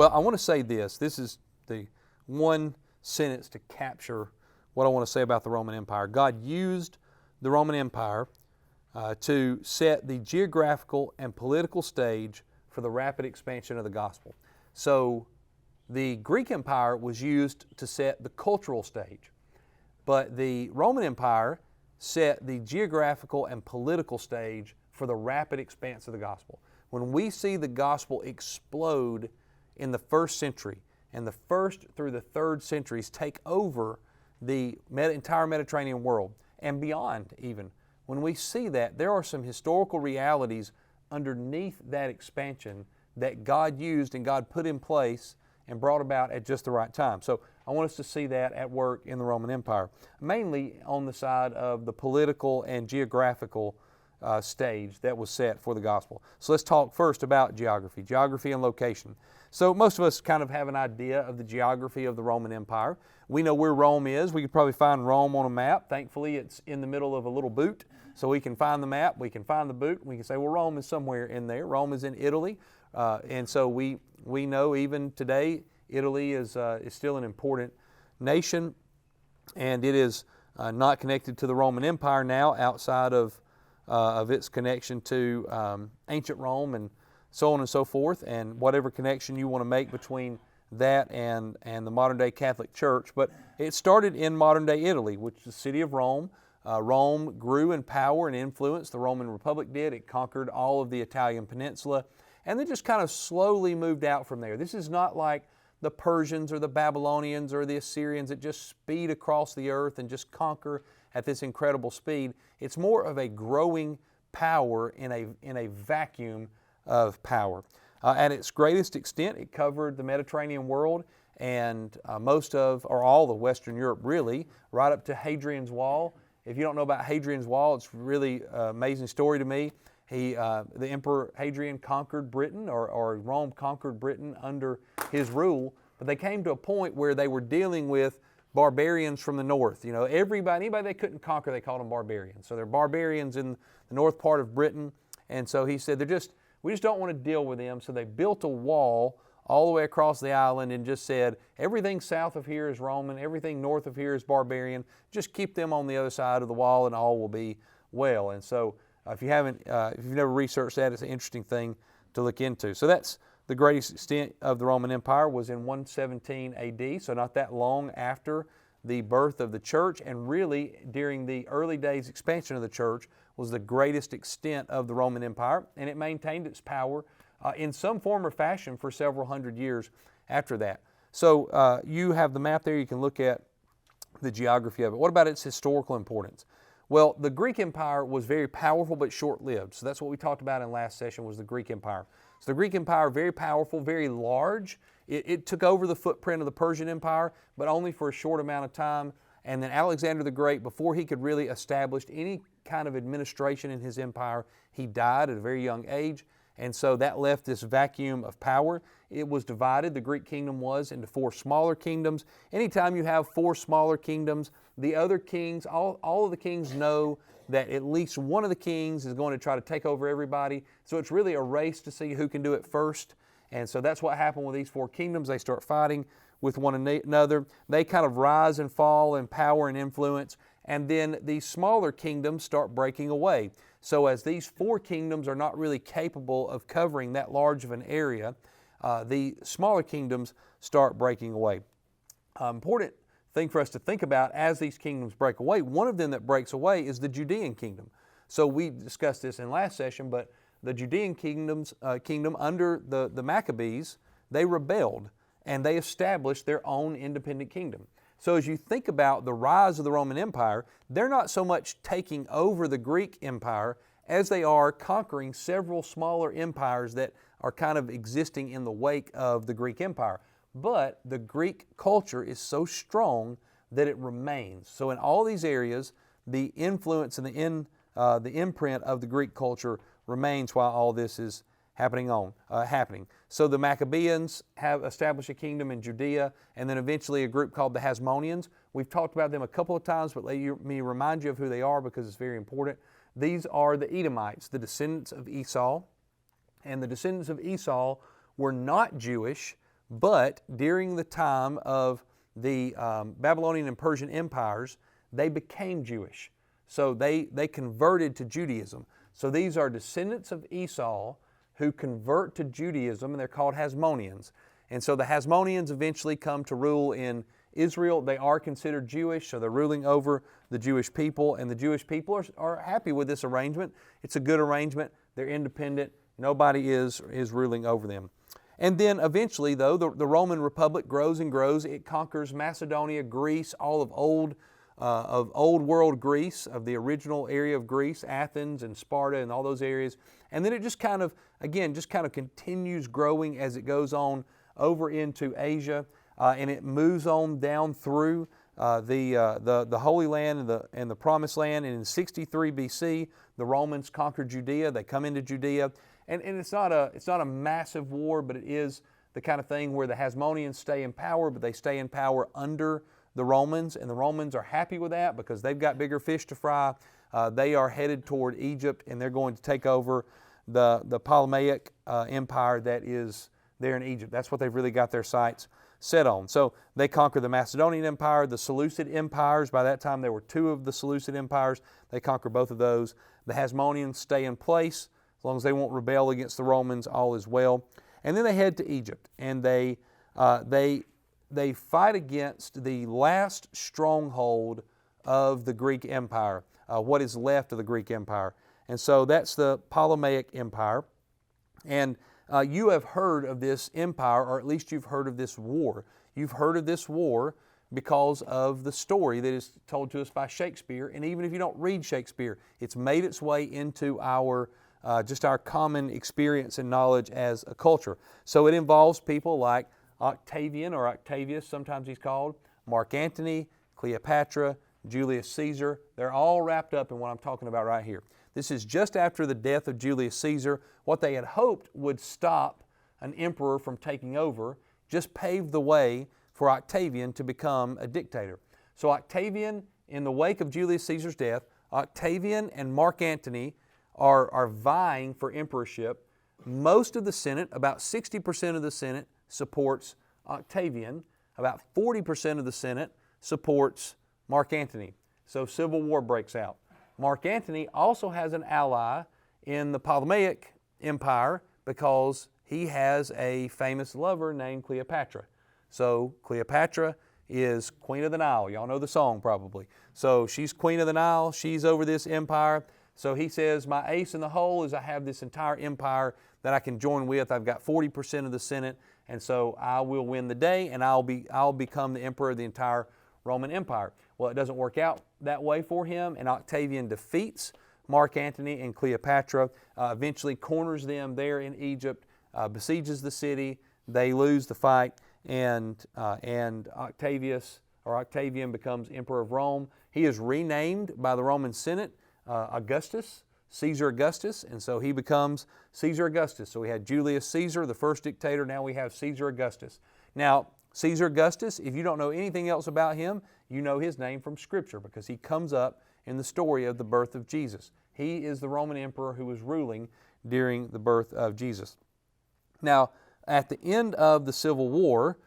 Well, I want to say this. This is the one sentence to capture what I want to say about the Roman Empire. God used the Roman Empire to set the geographical and political stage for the rapid expansion of the gospel. So the Greek Empire was used to set the cultural stage, but the Roman Empire set the geographical and political stage for the rapid expanse of the gospel. When we see the gospel explode in the first century and the first through the third centuries take over the entire Mediterranean world and beyond even, when we see that, there are some historical realities underneath that expansion that God used and God put in place and brought about at just the right time. So I want us to see that at work in the Roman Empire, mainly on the side of the political and geographical stage that was set for the gospel. So let's talk first about geography and location. So most of us kind of have an idea of the geography of the Roman Empire. We know where Rome is. We could probably find Rome on a map. Thankfully, it's in the middle of a little boot, so we can find the map, we can find the boot, and we can say, well, Rome is somewhere in there. Rome is in Italy, and so we know even today Italy is still an important nation, and it is not connected to the Roman Empire now outside of its connection to ancient Rome and so on and so forth, and whatever connection you want to make between that and the modern-day Catholic Church. But it started in modern-day Italy, which is the city of Rome. Rome grew in power and influence. The Roman Republic did. It conquered all of the Italian peninsula, and then just kind of slowly moved out from there. This is not like the Persians or the Babylonians or the Assyrians that just speed across the earth and just conquer at this incredible speed. It's more of a growing power in a vacuum of power. At its greatest extent, it covered the Mediterranean world and most of, or all of Western Europe really, right up to Hadrian's Wall. If you don't know about Hadrian's Wall, it's really an amazing story to me. The Emperor Hadrian conquered Britain, or Rome conquered Britain under his rule, but they came to a point where they were dealing with barbarians from the north. You know, anybody they couldn't conquer, they called them barbarians. So they're barbarians in the north part of Britain, and so he said, we just don't want to deal with them. So they built a wall all the way across the island and just said, everything south of here is Roman, everything north of here is barbarian. Just keep them on the other side of the wall and all will be well. And so if you've never researched that, it's an interesting thing to look into. So that's the greatest extent of the Roman Empire, was in 117 AD, so not that long after the birth of the church, and really during the early days expansion of the church was the greatest extent of the Roman Empire, and it maintained its power in some form or fashion for several hundred years after that. So you have the map there. You can look at the geography of it. What about its historical importance? Well, the Greek Empire was very powerful but short-lived. So that's what we talked about in last session, was the Greek Empire. So the Greek Empire, very powerful, very large. It took over the footprint of the Persian Empire, but only for a short amount of time. And then Alexander the Great, before he could really establish any kind of administration in his empire, he died at a very young age. And so that left this vacuum of power. It was divided, the Greek kingdom was, into 4 smaller kingdoms. Anytime you have 4 smaller kingdoms, the other kings, all of the kings know that at least one of the kings is going to try to take over everybody. So it's really a race to see who can do it first. And so that's what happened with these 4 kingdoms. They start fighting with one another. They kind of rise and fall in power and influence. And then these smaller kingdoms start breaking away. So as these 4 kingdoms are not really capable of covering that large of an area, the smaller kingdoms start breaking away. Important thing for us to think about as these kingdoms break away, one of them that breaks away is the Judean kingdom. So we discussed this in last session, but the Judean kingdom under the Maccabees, they rebelled and they established their own independent kingdom. So as you think about the rise of the Roman Empire, they're not so much taking over the Greek Empire as they are conquering several smaller empires that are kind of existing in the wake of the Greek Empire. But the Greek culture is so strong that it remains. So in all these areas, the influence and the imprint of the Greek culture remains while all this is happening. So the Maccabees have established a kingdom in Judea, and then eventually a group called the Hasmoneans. We've talked about them a couple of times, but let me remind you of who they are because it's very important. These are the Edomites, the descendants of Esau. And the descendants of Esau were not Jewish, But during the time of the Babylonian and Persian empires, they became Jewish. So they converted to Judaism. So these are descendants of Esau who convert to Judaism, and they're called Hasmoneans. And so the Hasmoneans eventually come to rule in Israel. They are considered Jewish, so they're ruling over the Jewish people, and the Jewish people are happy with this arrangement. It's a good arrangement. They're independent. Nobody is ruling over them. And then eventually, though, the Roman Republic grows and grows. It conquers Macedonia, Greece, all of old world Greece, of the original area of Greece, Athens and Sparta and all those areas. And then it just kind of continues growing as it goes on over into Asia, and it moves on down through the Holy Land and the Promised Land. And in 63 BC, the Romans conquer Judea. They come into Judea, and it's not a massive war, but it is the kind of thing where the Hasmoneans stay in power, but they stay in power under the Romans, and the Romans are happy with that because they've got bigger fish to fry. They are headed toward Egypt, and they're going to take over the Ptolemaic Empire that is there in Egypt. That's what they've really got their sights set on. So they conquer the Macedonian Empire, the Seleucid empires. By that time, there were two of the Seleucid empires. They conquer both of those. The Hasmoneans stay in place. As long as they won't rebel against the Romans, all is well. And then they head to Egypt, and they fight against the last stronghold of the Greek Empire, what is left of the Greek Empire. And so that's the Ptolemaic Empire. And you have heard of this empire, or at least you've heard of this war. You've heard of this war because of the story that is told to us by Shakespeare. And even if you don't read Shakespeare, it's made its way into our common experience and knowledge as a culture. So it involves people like Octavian, or Octavius, sometimes he's called, Mark Antony, Cleopatra, Julius Caesar. They're all wrapped up in what I'm talking about right here. This is just after the death of Julius Caesar. What they had hoped would stop an emperor from taking over just paved the way for Octavian to become a dictator. So Octavian, in the wake of Julius Caesar's death, Octavian and Mark Antony are vying for emperorship. Most of the Senate, about 60% of the Senate, supports Octavian. About 40% of the Senate supports Mark Antony. So civil war breaks out. Mark Antony also has an ally in the Ptolemaic Empire because he has a famous lover named Cleopatra. So Cleopatra is Queen of the Nile. Y'all know the song probably. So she's Queen of the Nile. She's over this empire. So he says, my ace in the hole is I have this entire empire that I can join with. I've got 40% of the Senate, and so I will win the day, and I'll become the emperor of the entire Roman Empire. Well, it doesn't work out that way for him, and Octavian defeats Mark Antony and Cleopatra, eventually corners them there in Egypt, besieges the city. They lose the fight, and Octavian becomes emperor of Rome. He is renamed by the Roman Senate Augustus, Caesar Augustus, and so he becomes Caesar Augustus. So we had Julius Caesar, the first dictator. Now we have Caesar Augustus. Now, Caesar Augustus, if you don't know anything else about him, you know his name from Scripture because he comes up in the story of the birth of Jesus. He is the Roman emperor who was ruling during the birth of Jesus. Now, at the end of the Civil War,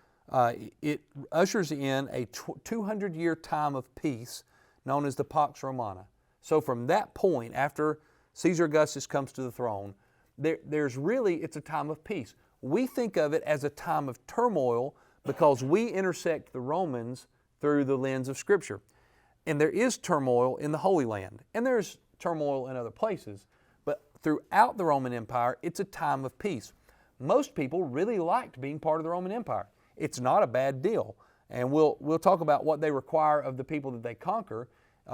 it ushers in a 200-year time of peace known as the Pax Romana. So from that point, after Caesar Augustus comes to the throne, it's a time of peace. We think of it as a time of turmoil because we intersect the Romans through the lens of Scripture. And there is turmoil in the Holy Land, and there's turmoil in other places, but throughout the Roman Empire, it's a time of peace. Most people really liked being part of the Roman Empire. It's not a bad deal, and we'll talk about what they require of the people that they conquer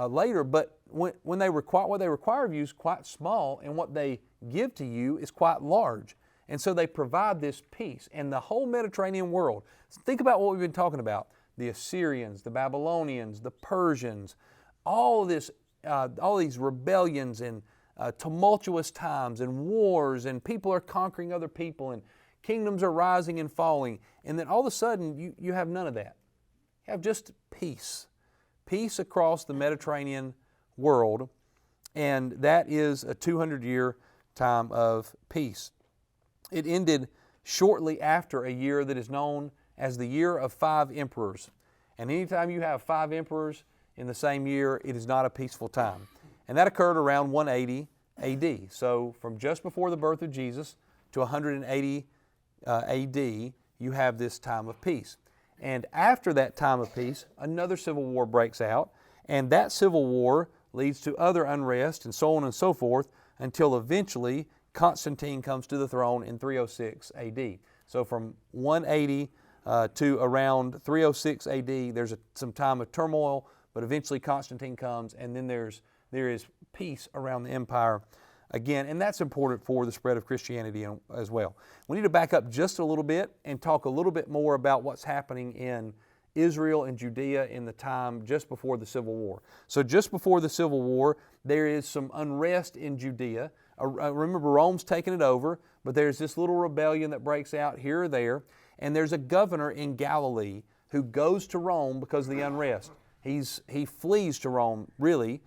later, but what they require of you is quite small, and what they give to you is quite large. And so they provide this peace. And the whole Mediterranean world, think about what we've been talking about, the Assyrians, the Babylonians, the Persians, all these rebellions and tumultuous times and wars, and people are conquering other people, and kingdoms are rising and falling. And then all of a sudden, you have none of that. You have just peace. Peace across the Mediterranean world, and that is a 200-year time of peace. It ended shortly after a year that is known as the year of 5 emperors. And anytime you have 5 emperors in the same year, it is not a peaceful time. And that occurred around 180 AD. So from just before the birth of Jesus to 180 AD, you have this time of peace. And after that time of peace, another civil war breaks out, and that civil war leads to other unrest and so on and so forth until eventually Constantine comes to the throne in 306 AD. So from 180 to around 306 AD, there's some time of turmoil, but eventually Constantine comes, and then there is peace around the empire again, and that's important for the spread of Christianity as well. We need to back up just a little bit and talk a little bit more about what's happening in Israel and Judea in the time just before the Civil War. So just before the Civil War, there is some unrest in Judea. Remember, Rome's taken it over, but there's this little rebellion that breaks out here or there, and there's a governor in Galilee who goes to Rome because of the unrest. He flees to Rome, really,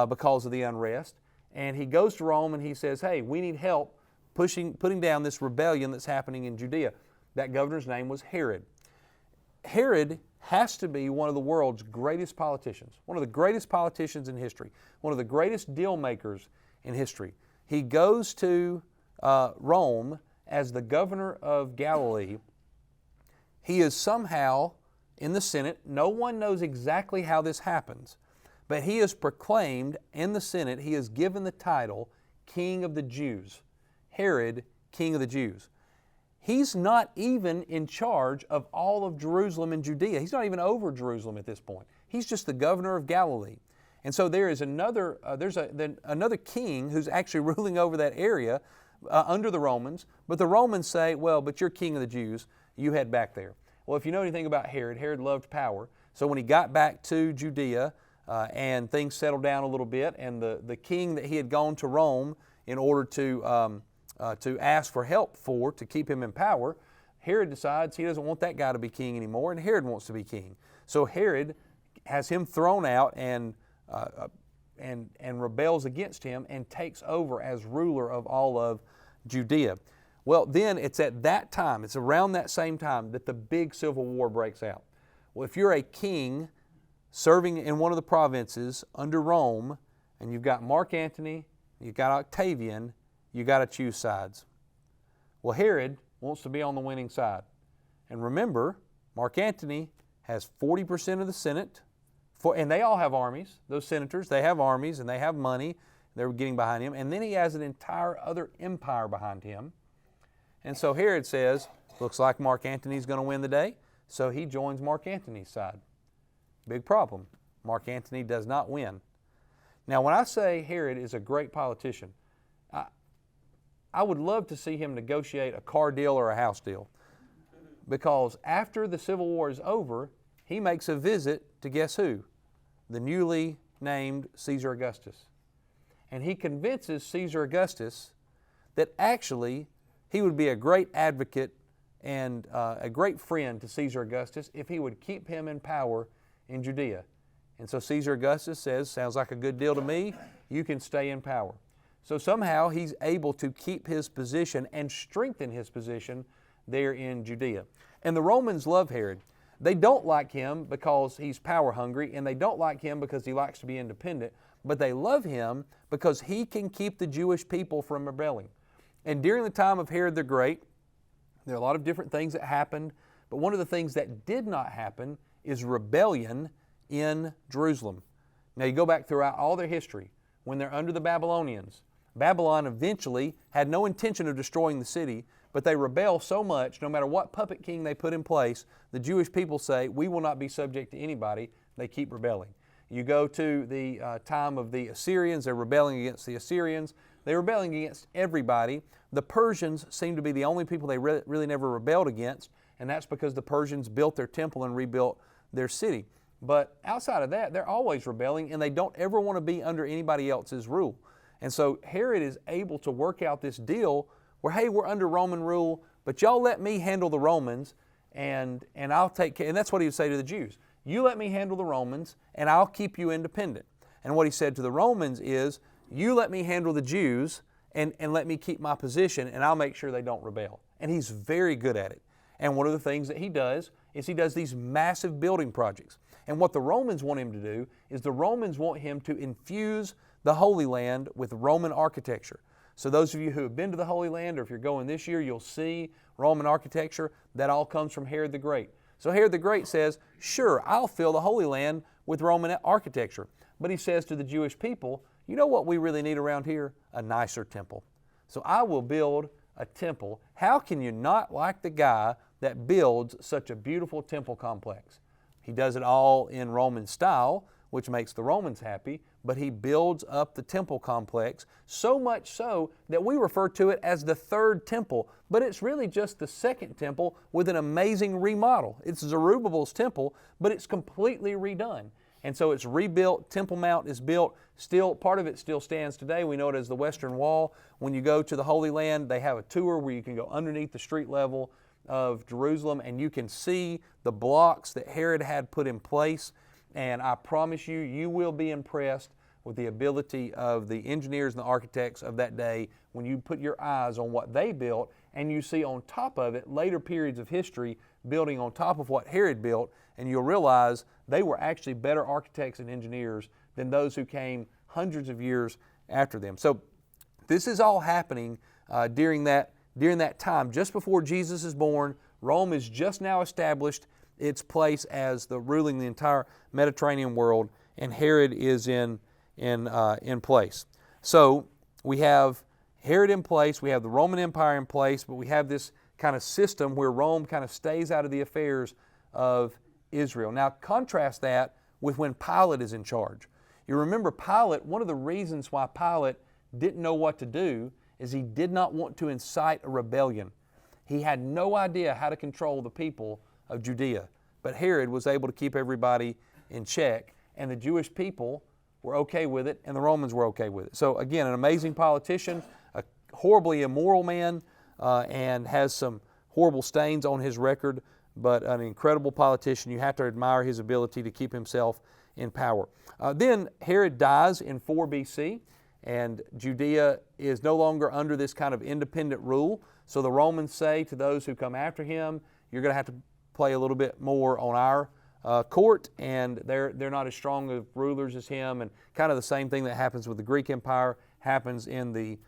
because of the unrest. And he goes to Rome and he says, hey, we need help putting down this rebellion that's happening in Judea. That governor's name was Herod. Herod has to be one of the world's greatest politicians, one of the greatest politicians in history, one of the greatest deal makers in history. He goes to Rome as the governor of Galilee. He is somehow in the Senate. No one knows exactly how this happens. But he is proclaimed in the Senate, he is given the title King of the Jews. Herod, King of the Jews. He's not even in charge of all of Jerusalem and Judea. He's not even over Jerusalem at this point. He's just the governor of Galilee. And so there is another king who's actually ruling over that area under the Romans. But the Romans say, well, but you're King of the Jews. You head back there. Well, if you know anything about Herod, Herod loved power. So when he got back to Judea, and things settled down a little bit, and the king that he had gone to Rome in order to ask for help to keep him in power, Herod decides he doesn't want that guy to be king anymore, and Herod wants to be king. So Herod has him thrown out and rebels against him and takes over as ruler of all of Judea. Well, then it's at that time, it's around that same time that the big civil war breaks out. Well, if you're a king serving in one of the provinces under Rome, and you've got Mark Antony, you've got Octavian, you've got to choose sides. Well, Herod wants to be on the winning side. And remember, Mark Antony has 40% of the Senate, and they all have armies. Those senators, they have armies and they have money. They're getting behind him. And then he has an entire other empire behind him. And so Herod says, looks like Mark Antony's going to win the day, so he joins Mark Antony's side. Big problem. Mark Antony does not win. Now, when I say Herod is a great politician, I would love to see him negotiate a car deal or a house deal. Because after the Civil War is over, he makes a visit to guess who? The newly named Caesar Augustus. And he convinces Caesar Augustus that actually he would be a great advocate and a great friend to Caesar Augustus if he would keep him in power in Judea. And so Caesar Augustus says, sounds like a good deal to me, you can stay in power. So somehow he's able to keep his position and strengthen his position there in Judea. And the Romans love Herod. They don't like him because he's power hungry, and they don't like him because he likes to be independent, but they love him because he can keep the Jewish people from rebelling. And during the time of Herod the Great, there are a lot of different things that happened, but one of the things that did not happen is rebellion in Jerusalem. Now you go back throughout all their history, when they're under the Babylonians, Babylon eventually had no intention of destroying the city, but they rebel so much, no matter what puppet king they put in place, the Jewish people say, we will not be subject to anybody. They keep rebelling. You go to the time of the Assyrians, they're rebelling against the Assyrians. They're rebelling against everybody. The Persians seem to be the only people they really never rebelled against, and that's because the Persians built their temple and rebuilt their city. But outside of that, they're always rebelling, and they don't ever want to be under anybody else's rule. And so Herod is able to work out this deal where, hey, we're under Roman rule, but y'all let me handle the Romans, and I'll take care. And that's what he would say to the Jews. You let me handle the Romans, and I'll keep you independent. And what he said to the Romans is, you let me handle the Jews, and let me keep my position, and I'll make sure they don't rebel. And he's very good at it. And one of the things that he does is he does these massive building projects. And what the Romans want him to do is the Romans want him to infuse the Holy Land with Roman architecture. So those of you who have been to the Holy Land, or if you're going this year, you'll see Roman architecture. That all comes from Herod the Great. So Herod the Great says, sure, I'll fill the Holy Land with Roman architecture. But he says to the Jewish people, you know what we really need around here? A nicer temple. So I will build a temple. How can you not like the guy that builds such a beautiful temple complex? He does it all in Roman style, which makes the Romans happy, but he builds up the temple complex, so much so that we refer to it as the third temple, but it's really just the second temple with an amazing remodel. It's Zerubbabel's temple, but it's completely redone. And so it's rebuilt. Temple Mount is built. Still, part of it still stands today. We know it as the Western Wall. When you go to the Holy Land, they have a tour where you can go underneath the street level of Jerusalem, and you can see the blocks that Herod had put in place. And I promise you, you will be impressed with the ability of the engineers and the architects of that day when you put your eyes on what they built and you see on top of it later periods of history building on top of what Herod built, and you'll realize they were actually better architects and engineers than those who came hundreds of years after them. So this is all happening during that time, just before Jesus is born. Rome is just now established its place as ruling the entire Mediterranean world, and Herod is in place. So we have Herod in place, we have the Roman Empire in place, but we have this kind of system where Rome kind of stays out of the affairs of Israel. Now contrast that with when Pilate is in charge. You remember Pilate, one of the reasons why Pilate didn't know what to do is he did not want to incite a rebellion. He had no idea how to control the people of Judea. But Herod was able to keep everybody in check, and the Jewish people were okay with it, and the Romans were okay with it. So again, an amazing politician, a horribly immoral man, and has some horrible stains on his record, but an incredible politician. You have to admire his ability to keep himself in power. Then Herod dies in 4 BC, and Judea is no longer under this kind of independent rule. So the Romans say to those who come after him, you're going to have to play a little bit more on our court, and they're not as strong of rulers as him. And kind of the same thing that happens with the Greek Empire happens in the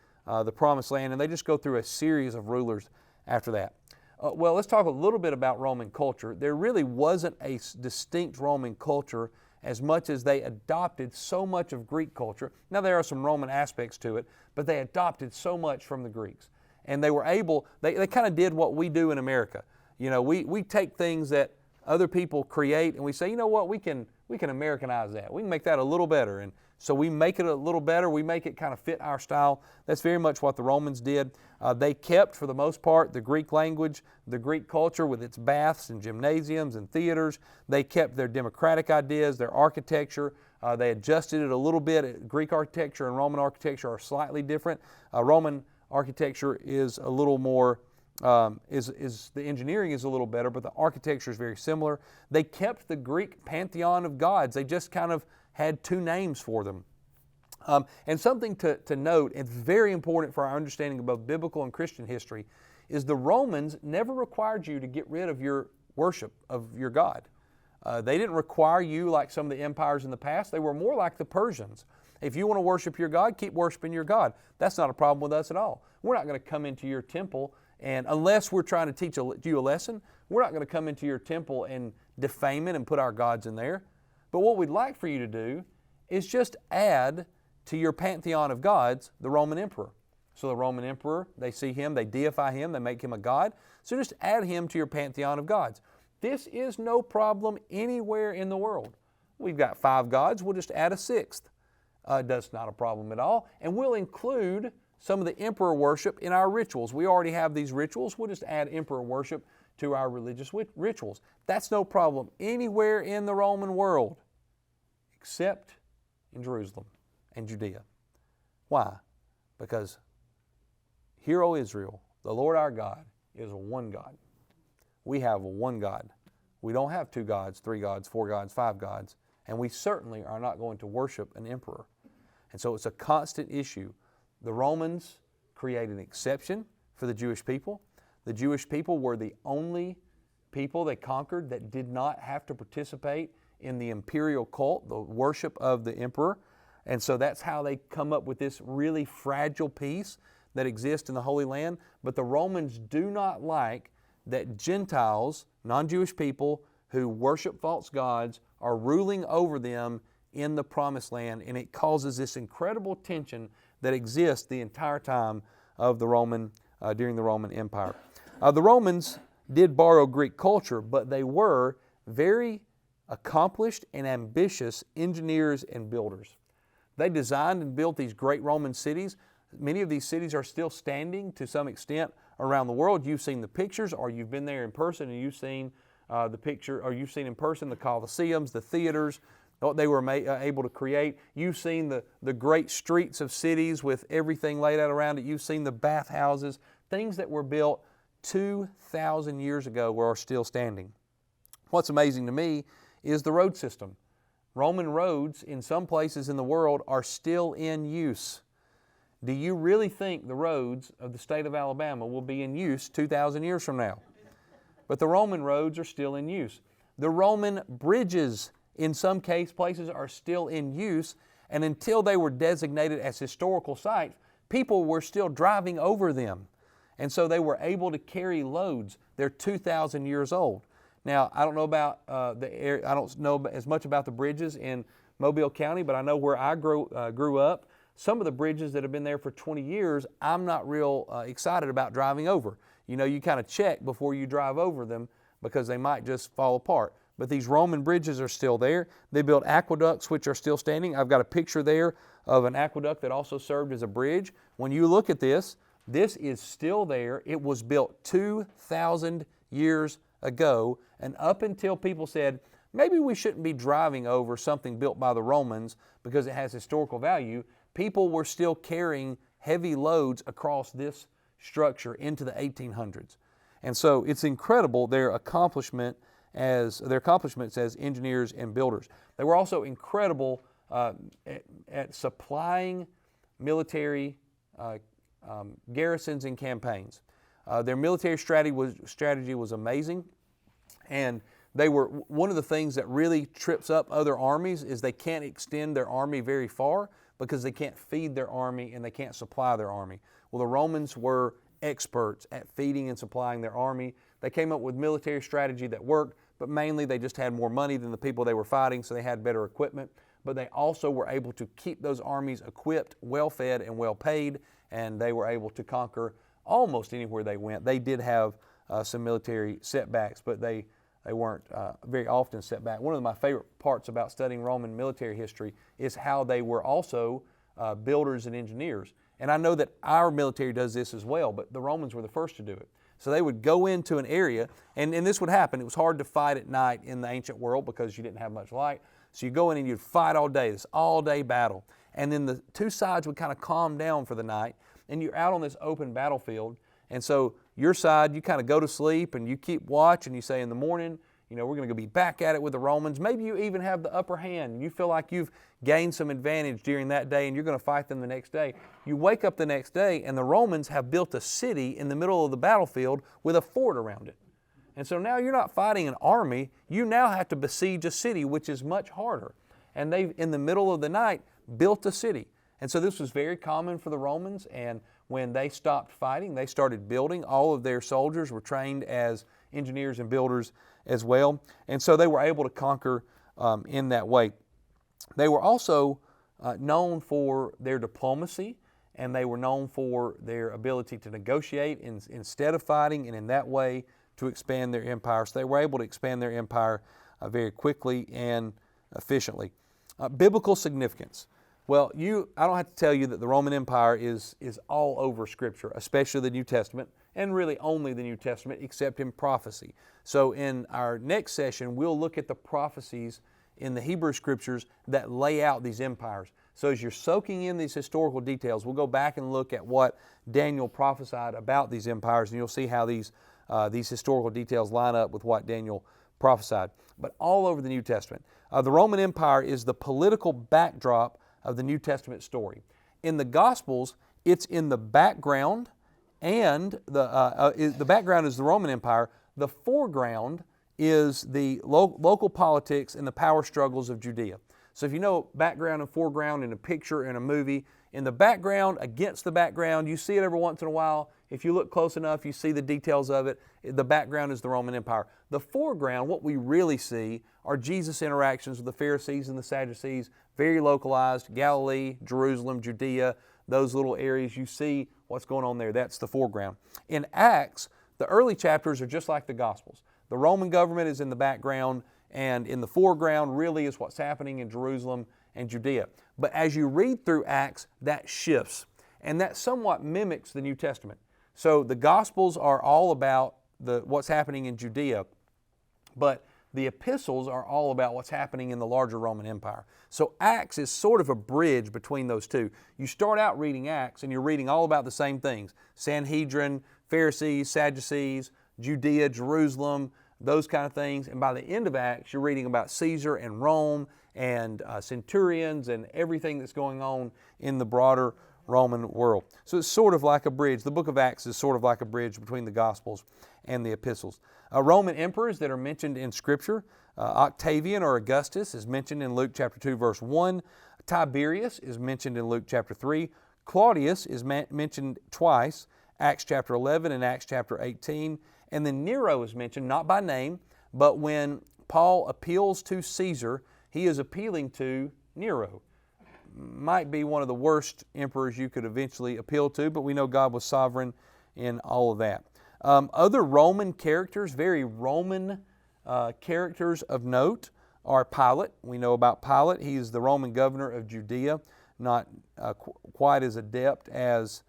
Promised Land, and they just go through a series of rulers after that. Well, let's talk a little bit about Roman culture. There really wasn't a distinct Roman culture as much as they adopted so much of Greek culture. Now there are some Roman aspects to it, but they adopted so much from the Greeks. And they were able, they kind of did what we do in America. You know, we take things that other people create and we say, you know what, we can Americanize that. We can make that a little better. And so we make it a little better. We make it kind of fit our style. That's very much what the Romans did. They kept, for the most part, the Greek language, the Greek culture with its baths and gymnasiums and theaters. They kept their democratic ideas, their architecture. They adjusted it a little bit. Greek architecture and Roman architecture are slightly different. Roman architecture is a little more, the engineering is a little better, but the architecture is very similar. They kept the Greek pantheon of gods. They just kind of had 2 names for them. And something to note, and very important for our understanding of both biblical and Christian history, is the Romans never required you to get rid of your worship of your God. They didn't require you like some of the empires in the past. They were more like the Persians. If you want to worship your God, keep worshiping your God. That's not a problem with us at all. We're not going to come into your temple, and unless we're trying to teach you a lesson, we're not going to come into your temple and defame it and put our gods in there. But what we'd like for you to do is just add to your pantheon of gods the Roman emperor. So the Roman emperor, they see him, they deify him, they make him a god. So just add him to your pantheon of gods. This is no problem anywhere in the world. We've got 5 gods, we'll just add a 6th. That's not a problem at all. And we'll include some of the emperor worship in our rituals. We already have these rituals, we'll just add emperor worship to our religious rituals. That's no problem anywhere in the Roman world, except in Jerusalem and Judea. Why? Because hear, O Israel, the Lord our God is one God. We have one God. We don't have 2 gods, 3 gods, 4 gods, 5 gods, and we certainly are not going to worship an emperor. And so it's a constant issue. The Romans create an exception for the Jewish people. The Jewish people were the only people they conquered that did not have to participate in the imperial cult, the worship of the emperor. And so that's how they come up with this really fragile peace that exists in the Holy Land. But the Romans do not like that Gentiles, non-Jewish people who worship false gods, are ruling over them in the Promised Land, and it causes this incredible tension that exists the entire time of the Roman, during the Roman Empire. The Romans did borrow Greek culture, but they were very accomplished and ambitious engineers and builders. They designed and built these great Roman cities. Many of these cities are still standing to some extent around the world. You've seen the pictures, or you've been there in person and you've seen the picture, or you've seen in person the Colosseums, the theaters, what they were able to create. You've seen the great streets of cities with everything laid out around it. You've seen the bathhouses, things that were built 2,000 years ago are still standing. What's amazing to me is the road system. Roman roads in some places in the world are still in use. Do you really think the roads of the state of Alabama will be in use 2,000 years from now? But the Roman roads are still in use. The Roman bridges in some places are still in use, and until they were designated as historical sites, people were still driving over them. And so they were able to carry loads. They're 2,000 years old. Now, I don't know about I don't know as much about the bridges in Mobile County, but I know where I grew up, some of the bridges that have been there for 20 years, I'm not real excited about driving over. You know, you kind of check before you drive over them because they might just fall apart. But these Roman bridges are still there. They built aqueducts which are still standing. I've got a picture there of an aqueduct that also served as a bridge. When you look at this is still there. It was built 2,000 years ago, and up until people said, maybe we shouldn't be driving over something built by the Romans because it has historical value, people were still carrying heavy loads across this structure into the 1800s. And so it's incredible their accomplishments as engineers and builders. They were also incredible at supplying military garrisons and campaigns. Their military strategy was amazing, and they were one of the things that really trips up other armies is they can't extend their army very far because they can't feed their army and they can't supply their army. Well, the Romans were experts at feeding and supplying their army. They came up with military strategy that worked, but mainly they just had more money than the people they were fighting, so they had better equipment. But they also were able to keep those armies equipped, well-fed, and well-paid, and they were able to conquer almost anywhere they went. They did have some military setbacks, but they weren't very often set back. One of my favorite parts about studying Roman military history is how they were also builders and engineers. And I know that our military does this as well, but the Romans were the first to do it. So they would go into an area, and this would happen. It was hard to fight at night in the ancient world because you didn't have much light. So you go in and you'd fight all day, this all-day battle. And then the two sides would kind of calm down for the night, and you're out on this open battlefield. And so your side, you kind of go to sleep and you keep watch, and you say in the morning, you know, we're going to be back at it with the Romans. Maybe you even have the upper hand and you feel like you've gained some advantage during that day and you're going to fight them the next day. You wake up the next day and the Romans have built a city in the middle of the battlefield with a fort around it. And so now you're not fighting an army, you now have to besiege a city, which is much harder. And they've, in the middle of the night, built a city. And so this was very common for the Romans, and when they stopped fighting, they started building. All of their soldiers were trained as engineers and builders as well. And so they were able to conquer in that way. They were also known for their diplomacy, and they were known for their ability to negotiate instead of fighting, and in that way to expand their empire. So they were able to expand their empire very quickly and efficiently. Biblical significance. Well, I don't have to tell you that the Roman Empire is all over Scripture, especially the New Testament, and really only the New Testament except in prophecy. So in our next session, we'll look at the prophecies in the Hebrew Scriptures that lay out these empires. So as you're soaking in these historical details, we'll go back and look at what Daniel prophesied about these empires, and you'll see how these historical details line up with what Daniel prophesied. But all over the New Testament. The Roman Empire is the political backdrop of the New Testament story. In the Gospels, it's in the background, and the background is the Roman Empire. The foreground is the local politics and the power struggles of Judea. So if you know background and foreground in a picture in a movie, in the background, against the background, you see it every once in a while. If you look close enough, you see the details of it. The background is the Roman Empire. The foreground, what we really see, are Jesus' interactions with the Pharisees and the Sadducees, very localized, Galilee, Jerusalem, Judea, those little areas. You see what's going on there. That's the foreground. In Acts, the early chapters are just like the Gospels. The Roman government is in the background, and in the foreground really is what's happening in Jerusalem and Judea. But as you read through Acts, that shifts, and that somewhat mimics the New Testament. So the Gospels are all about what's happening in Judea, but the epistles are all about what's happening in the larger Roman Empire. So Acts is sort of a bridge between those two. You start out reading Acts, and you're reading all about the same things: Sanhedrin, Pharisees, Sadducees, Judea, Jerusalem, those kind of things. And by the end of Acts, you're reading about Caesar and Rome and centurions and everything that's going on in the broader Roman world. So it's sort of like a bridge. The book of Acts is sort of like a bridge between the Gospels and the epistles. Roman emperors that are mentioned in Scripture, Octavian or Augustus is mentioned in Luke chapter 2, verse 1. Tiberius is mentioned in Luke chapter 3. Claudius is mentioned twice, Acts chapter 11 and Acts chapter 18. And then Nero is mentioned, not by name, but when Paul appeals to Caesar, he is appealing to Nero. Might be one of the worst emperors you could eventually appeal to, but we know God was sovereign in all of that. Other Roman characters, very Roman characters of note, are Pilate. We know about Pilate. He is the Roman governor of Judea, not quite as adept as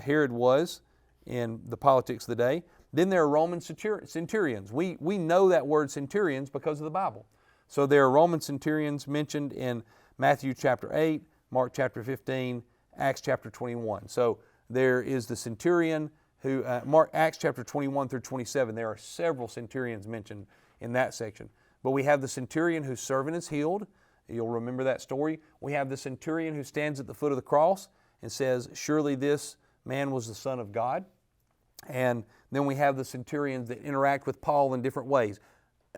Herod was in the politics of the day. Then there are Roman centurions. We know that word centurions because of the Bible. So there are Roman centurions mentioned in Matthew chapter 8, Mark chapter 15, Acts chapter 21. So there is the centurion who, Acts chapter 21 through 27, there are several centurions mentioned in that section. But we have the centurion whose servant is healed. You'll remember that story. We have the centurion who stands at the foot of the cross and says, "Surely this man was the Son of God." And then we have the centurions that interact with Paul in different ways.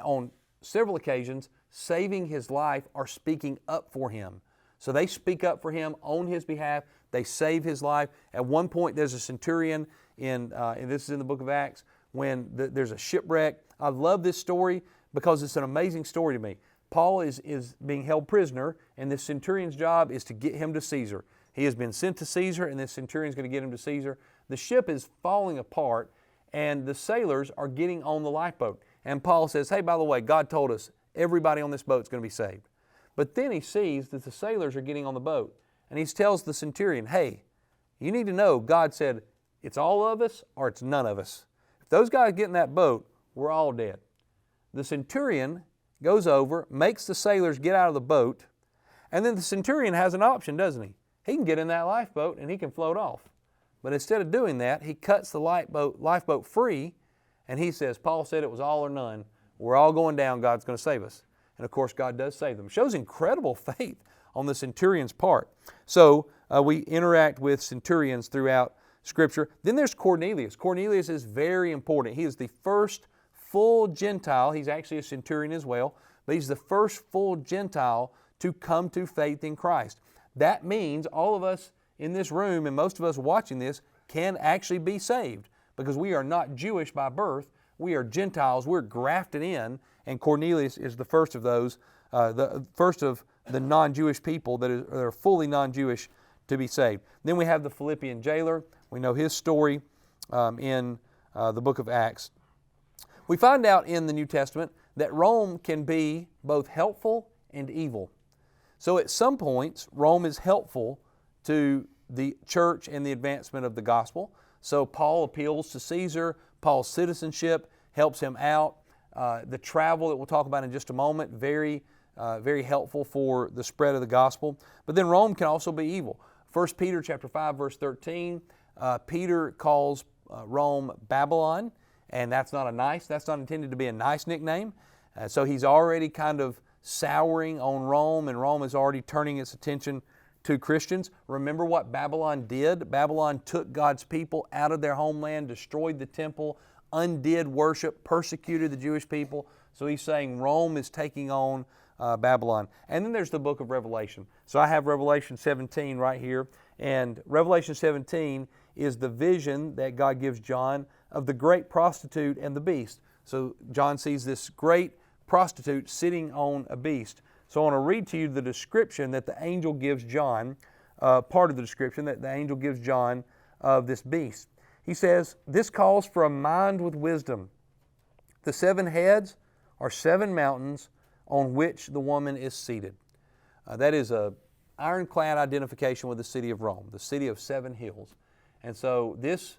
On several occasions, saving his life or speaking up for him. So they speak up for him on his behalf. They save his life. At one point, there's a centurion, and this is in the book of Acts, when there's a shipwreck. I love this story because it's an amazing story to me. Paul is being held prisoner, and this centurion's job is to get him to Caesar. He has been sent to Caesar, and this centurion's going to get him to Caesar. The ship is falling apart, and the sailors are getting on the lifeboat. And Paul says, "Hey, by the way, God told us everybody on this boat is going to be saved." But then he sees that the sailors are getting on the boat, and he tells the centurion, "Hey, you need to know God said it's all of us or it's none of us. If those guys get in that boat, we're all dead." The centurion goes over, makes the sailors get out of the boat, and then the centurion has an option, doesn't he? He can get in that lifeboat and he can float off. But instead of doing that, he cuts the lifeboat free, and he says, "Paul said it was all or none. We're all going down. God's going to save us." And of course, God does save them. It shows incredible faith on the centurion's part. So we interact with centurions throughout Scripture. Then there's Cornelius. Cornelius is very important. He is the first full Gentile. He's actually a centurion as well, but he's the first full Gentile to come to faith in Christ. That means all of us in this room and most of us watching this can actually be saved because we are not Jewish by birth. We are Gentiles. We're grafted in, and Cornelius is the first of those, the first of the non-Jewish people that are fully non-Jewish to be saved. Then we have the Philippian jailer. We know his story in the book of Acts. We find out in the New Testament that Rome can be both helpful and evil. So at some points, Rome is helpful to the church and the advancement of the gospel. So Paul appeals to Caesar. Paul's citizenship helps him out. The travel that we'll talk about in just a moment, very helpful for the spread of the gospel. But then Rome can also be evil. 1 Peter chapter 5, verse 13, Peter calls Rome Babylon, and that's not intended to be a nice nickname. So he's already kind of souring on Rome, and Rome is already turning its attention to Christians. Remember what Babylon did? Babylon took God's people out of their homeland, destroyed the temple, undid worship, persecuted the Jewish people. So he's saying Rome is taking on Babylon. And then there's the book of Revelation. So I have Revelation 17 right here. And Revelation 17 is the vision that God gives John of the great prostitute and the beast. So John sees this great prostitute sitting on a beast. So I want to read to you the description that the angel gives John, part of the description that the angel gives John of this beast. He says, "This calls for a mind with wisdom. The 7 heads are 7 mountains on which the woman is seated." That is a ironclad identification with the city of Rome, the city of 7 hills. And so this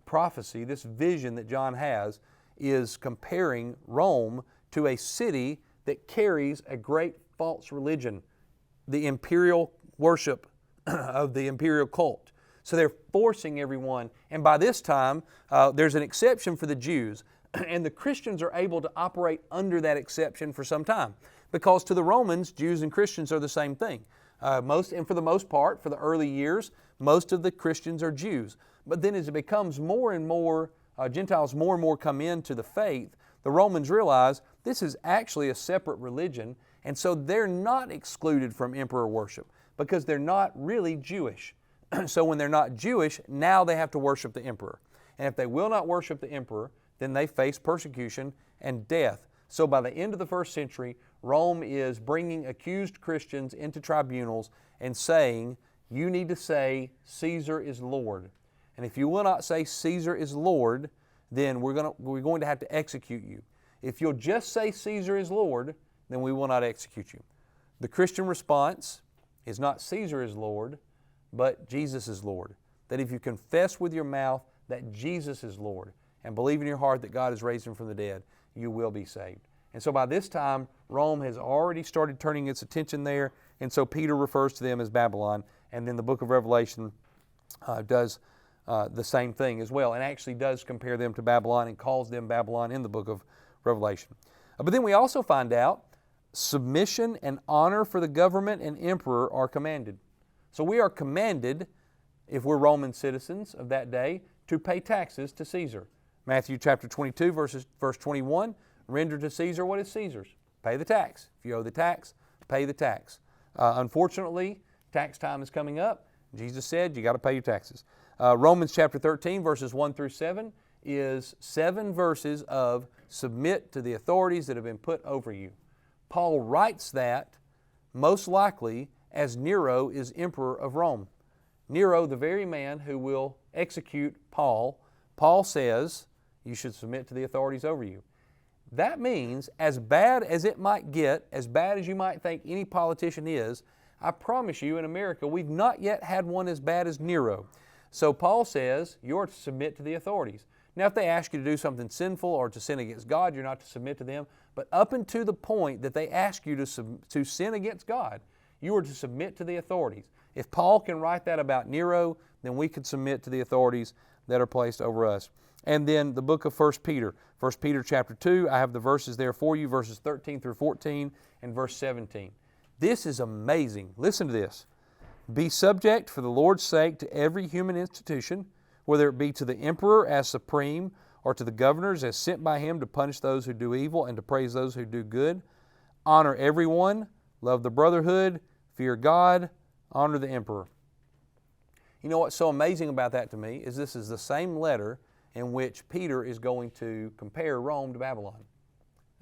prophecy, this vision that John has, is comparing Rome to a city that carries a great false religion, the imperial worship of the imperial cult. So they're forcing everyone, and by this time, there's an exception for the Jews, and the Christians are able to operate under that exception for some time, because to the Romans, Jews and Christians are the same thing. And for the most part, for the early years, most of the Christians are Jews. But then as it becomes more and more, Gentiles more and more come into the faith, the Romans realize this is actually a separate religion, and so they're not excluded from emperor worship because they're not really Jewish. So when they're not Jewish, now they have to worship the emperor. And if they will not worship the emperor, then they face persecution and death. So by the end of the 1st century, Rome is bringing accused Christians into tribunals and saying, you need to say Caesar is Lord. And if you will not say Caesar is Lord, then we're going to have to execute you. If you'll just say Caesar is Lord, then we will not execute you. The Christian response is not Caesar is Lord, but Jesus is Lord. That if you confess with your mouth that Jesus is Lord and believe in your heart that God has raised Him from the dead, you will be saved. And so by this time, Rome has already started turning its attention there, and so Peter refers to them as Babylon, and then the book of Revelation does the same thing as well, and actually does compare them to Babylon and calls them Babylon in the book of Revelation. But then we also find out submission and honor for the government and emperor are commanded. So we are commanded, if we're Roman citizens of that day, to pay taxes to Caesar. Matthew chapter 22, verse 21, render to Caesar what is Caesar's. Pay the tax. If you owe the tax, pay the tax. Unfortunately, tax time is coming up. Jesus said you got to pay your taxes. Romans chapter 13, verses 1 through 7 is 7 verses of submit to the authorities that have been put over you. Paul writes that most likely as Nero is emperor of Rome. Nero, the very man who will execute Paul, Paul says you should submit to the authorities over you. That means, as bad as it might get, as bad as you might think any politician is, I promise you in America we've not yet had one as bad as Nero. So Paul says you're to submit to the authorities. Now if they ask you to do something sinful or to sin against God, you're not to submit to them. But up until the point that they ask you to sin against God, you are to submit to the authorities. If Paul can write that about Nero, then we can submit to the authorities that are placed over us. And then the book of 1 Peter. 1 Peter chapter 2, I have the verses there for you, verses 13 through 14 and verse 17. This is amazing. Listen to this. Be subject for the Lord's sake to every human institution, whether it be to the emperor as supreme or to the governors as sent by him to punish those who do evil and to praise those who do good. Honor everyone, love the brotherhood, fear God, honor the emperor. You know what's so amazing about that to me is this is the same letter in which Peter is going to compare Rome to Babylon.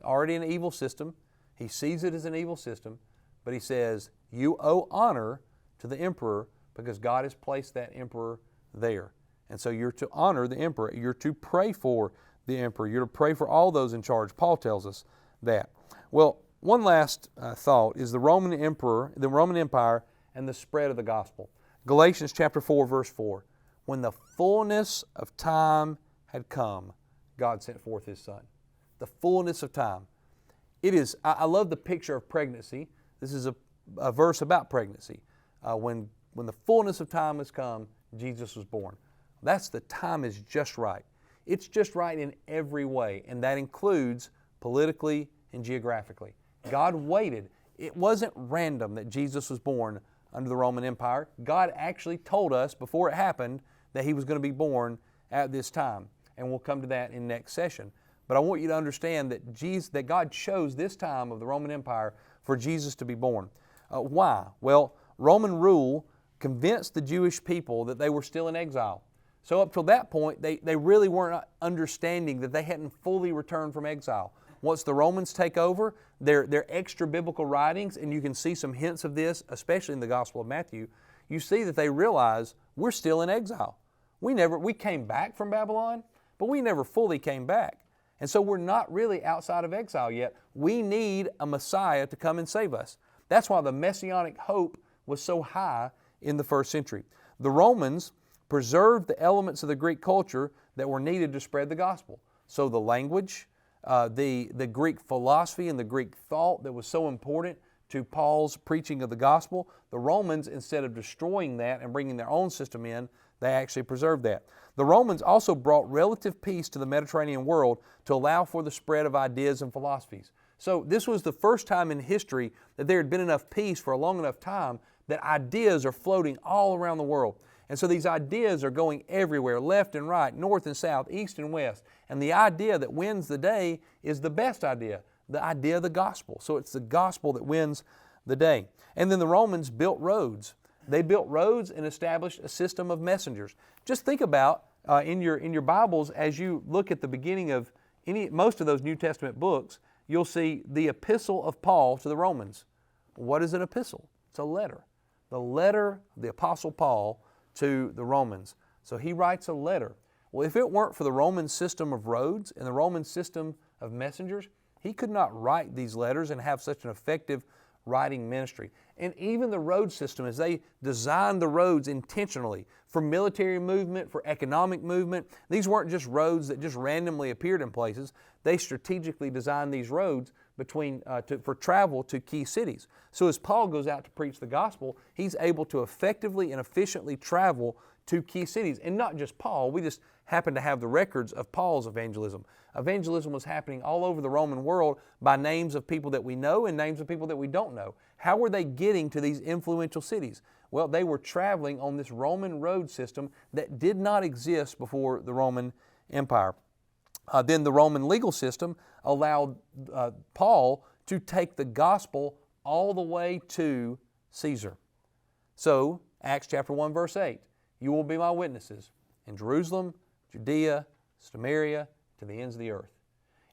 Already an evil system. He sees it as an evil system, but he says, you owe honor to the emperor because God has placed that emperor there. And so you're to honor the emperor. You're to pray for the emperor. You're to pray for all those in charge. Paul tells us that. Well, one last thought is the Roman Empire and the spread of the gospel. Galatians chapter 4, verse 4. When the fullness of time had come, God sent forth His Son. The fullness of time. It is, I love the picture of pregnancy. This is a verse about pregnancy. When the fullness of time has come, Jesus was born. That's the time is just right. It's just right in every way, and that includes politically and geographically. God waited. It wasn't random that Jesus was born under the Roman Empire. God actually told us before it happened that He was going to be born at this time. And we'll come to that in next session. But I want you to understand that God chose this time of the Roman Empire for Jesus to be born. Why? Well, Roman rule convinced the Jewish people that they were still in exile. So up till that point, they really weren't understanding that they hadn't fully returned from exile. Once the Romans take over, their extra biblical writings, and you can see some hints of this, especially in the Gospel of Matthew, you see that they realize we're still in exile. We came back from Babylon, but we never fully came back. And so we're not really outside of exile yet. We need a Messiah to come and save us. That's why the messianic hope was so high in the first century. The Romans preserved the elements of the Greek culture that were needed to spread the gospel. So the language, the Greek philosophy and the Greek thought that was so important to Paul's preaching of the gospel, the Romans, instead of destroying that and bringing their own system in, they actually preserved that. The Romans also brought relative peace to the Mediterranean world to allow for the spread of ideas and philosophies. So this was the first time in history that there had been enough peace for a long enough time that ideas are floating all around the world. And so these ideas are going everywhere, left and right, north and south, east and west. And the idea that wins the day is the best idea, the idea of the gospel. So it's the gospel that wins the day. And then the Romans built roads. They built roads and established a system of messengers. Just think about in your Bibles, as you look at the beginning of most of those New Testament books, you'll see the epistle of Paul to the Romans. What is an epistle? It's a letter. The letter of the Apostle Paul to the Romans. So he writes a letter. Well, if it weren't for the Roman system of roads and the Roman system of messengers, he could not write these letters and have such an effective writing ministry. And even the road system, as they designed the roads intentionally for military movement, for economic movement, these weren't just roads that just randomly appeared in places. They strategically designed these roads for travel to key cities. So as Paul goes out to preach the gospel, he's able to effectively and efficiently travel to key cities. And not just Paul, we just happen to have the records of Paul's evangelism. Evangelism was happening all over the Roman world by names of people that we know and names of people that we don't know. How were they getting to these influential cities? Well, they were traveling on this Roman road system that did not exist before the Roman Empire. Then the Roman legal system allowed Paul to take the gospel all the way to Caesar. So, Acts chapter 1, verse 8, you will be my witnesses in Jerusalem, Judea, Samaria, to the ends of the earth.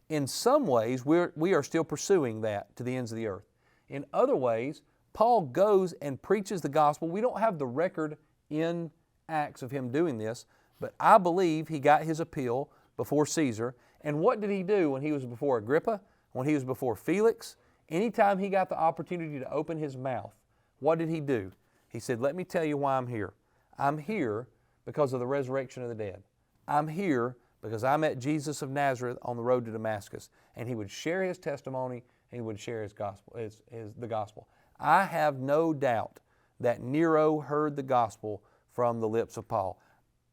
In some ways, we are still pursuing that to the ends of the earth. In other ways, Paul goes and preaches the gospel. We don't have the record in Acts of him doing this, but I believe he got his appeal before Caesar. And what did he do when he was before Agrippa, when he was before Felix? Anytime he got the opportunity to open his mouth, what did he do? He said, let me tell you why I'm here. I'm here because of the resurrection of the dead. I'm here because I met Jesus of Nazareth on the road to Damascus, and he would share his testimony and he would share his gospel, the gospel. I have no doubt that Nero heard the gospel from the lips of Paul.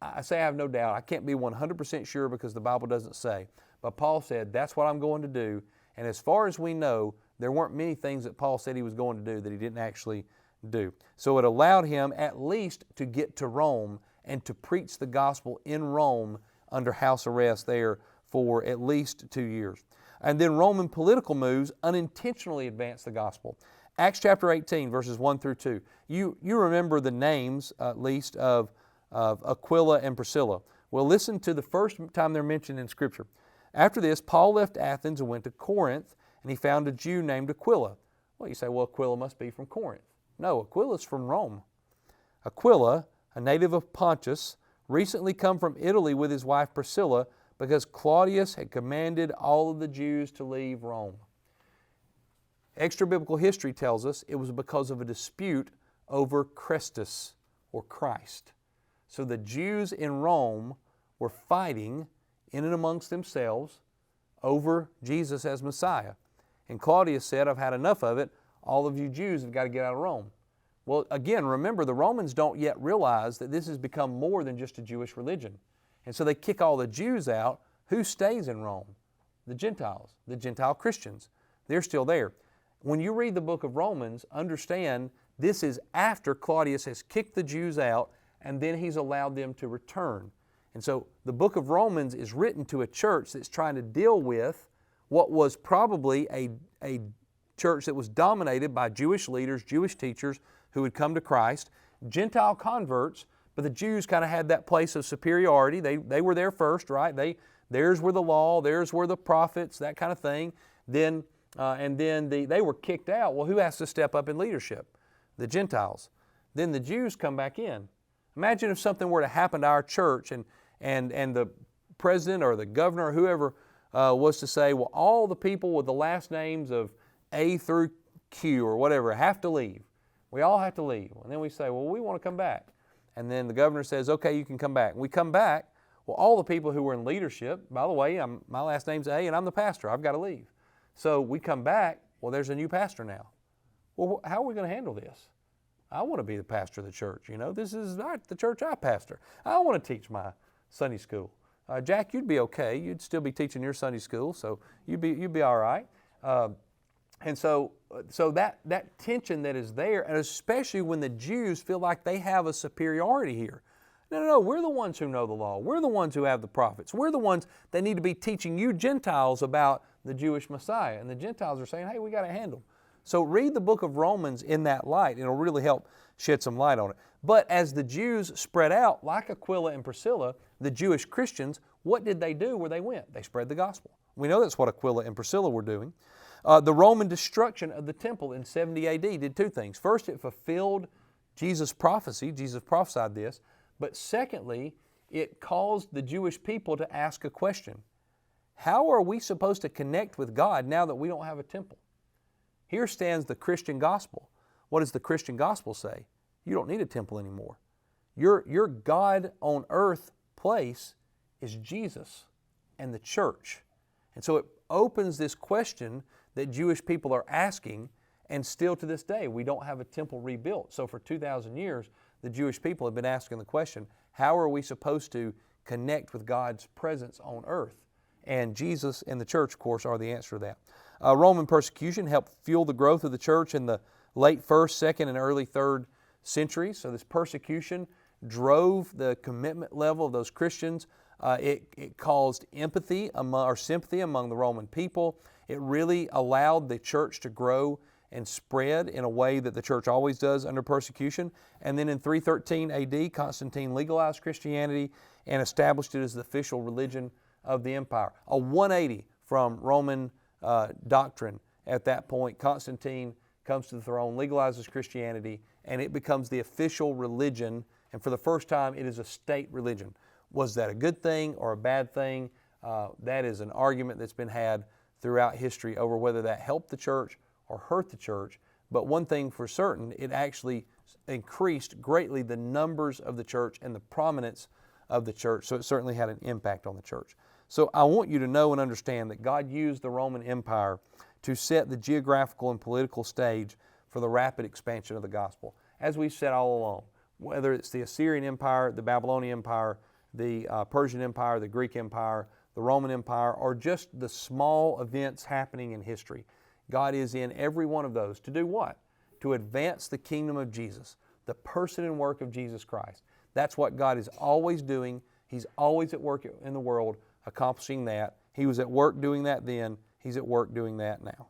I say I have no doubt. I can't be 100% sure because the Bible doesn't say. But Paul said, that's what I'm going to do. And as far as we know, there weren't many things that Paul said he was going to do that he didn't actually do. So it allowed him at least to get to Rome and to preach the gospel in Rome under house arrest there for at least 2 years. And then Roman political moves unintentionally advanced the gospel. Acts chapter 18, verses 1 through 2. You remember the names, at least, of Aquila and Priscilla. Well, listen to the first time they're mentioned in Scripture. After this, Paul left Athens and went to Corinth, and he found a Jew named Aquila. Well, you say, well, Aquila must be from Corinth. No, Aquila's from Rome. Aquila, a native of Pontus, recently come from Italy with his wife Priscilla because Claudius had commanded all of the Jews to leave Rome. Extra biblical history tells us it was because of a dispute over Christus, or Christ. So the Jews in Rome were fighting in and amongst themselves over Jesus as Messiah. And Claudius said, I've had enough of it. All of you Jews have got to get out of Rome. Well, again, remember, the Romans don't yet realize that this has become more than just a Jewish religion. And so they kick all the Jews out. Who stays in Rome? The Gentiles, the Gentile Christians. They're still there. When you read the book of Romans, understand This is after Claudius has kicked the Jews out, and then he's allowed them to return. And so the book of Romans is written to a church that's trying to deal with what was probably a church that was dominated by Jewish leaders, Jewish teachers who had come to Christ, Gentile converts, but the Jews kind of had that place of superiority. They were there first, right? Theirs were the law, theirs were the prophets, that kind of thing. Then they were kicked out. Well, who has to step up in leadership? The Gentiles. Then the Jews come back in. Imagine if something were to happen to our church and the president or the governor or whoever was to say, well, all the people with the last names of A through Q or whatever have to leave. We all have to leave. And then we say, well, we want to come back. And then the governor says, okay, you can come back. And we come back. Well, all the people who were in leadership, by the way, my last name's A and I'm the pastor. I've got to leave. So we come back. Well, there's a new pastor now. Well, how are we going to handle this? I want to be the pastor of the church. You know, this is the church I pastor. I want to teach my Sunday school. Jack, you'd be okay. You'd still be teaching your Sunday school, so you'd be all right. And so that tension that is there, and especially when the Jews feel like they have a superiority here. No, we're the ones who know the law. We're the ones who have the prophets. We're the ones that need to be teaching you Gentiles about the Jewish Messiah. And the Gentiles are saying, hey, we got to handle them. So read the book of Romans in that light. It'll really help shed some light on it. But as the Jews spread out, like Aquila and Priscilla, the Jewish Christians, what did they do where they went? They spread the gospel. We know that's what Aquila and Priscilla were doing. The Roman destruction of the temple in 70 AD did two things. First, it fulfilled Jesus' prophecy. Jesus prophesied this. But secondly, it caused the Jewish people to ask a question. How are we supposed to connect with God now that we don't have a temple? Here stands the Christian gospel. What does the Christian gospel say? You don't need a temple anymore. Your God on earth place is Jesus and the church. And so it opens this question that Jewish people are asking, and still to this day, we don't have a temple rebuilt. So for 2,000 years, the Jewish people have been asking the question, how are we supposed to connect with God's presence on earth? And Jesus and the church, of course, are the answer to that. Roman persecution helped fuel the growth of the church in the late 1st, 2nd, and early 3rd centuries. So this persecution drove the commitment level of those Christians. It caused sympathy among the Roman people. It really allowed the church to grow and spread in a way that the church always does under persecution. And then in 313 AD, Constantine legalized Christianity and established it as the official religion of the empire. A 180 from Roman doctrine at that point. Constantine comes to the throne, legalizes Christianity, and it becomes the official religion. And for the first time, it is a state religion. Was that a good thing or a bad thing? That is an argument that's been had throughout history over whether that helped the church or hurt the church. But one thing for certain, it actually increased greatly the numbers of the church and the prominence of the church. So it certainly had an impact on the church. So I want you to know and understand that God used the Roman Empire to set the geographical and political stage for the rapid expansion of the gospel. As we've said all along, whether it's the Assyrian Empire, the Babylonian Empire, the Persian Empire, the Greek Empire, the Roman Empire, or just the small events happening in history, God is in every one of those to do what? To advance the kingdom of Jesus, the person and work of Jesus Christ. That's what God is always doing. He's always at work in the world accomplishing that. He was at work doing that then. He's at work doing that now.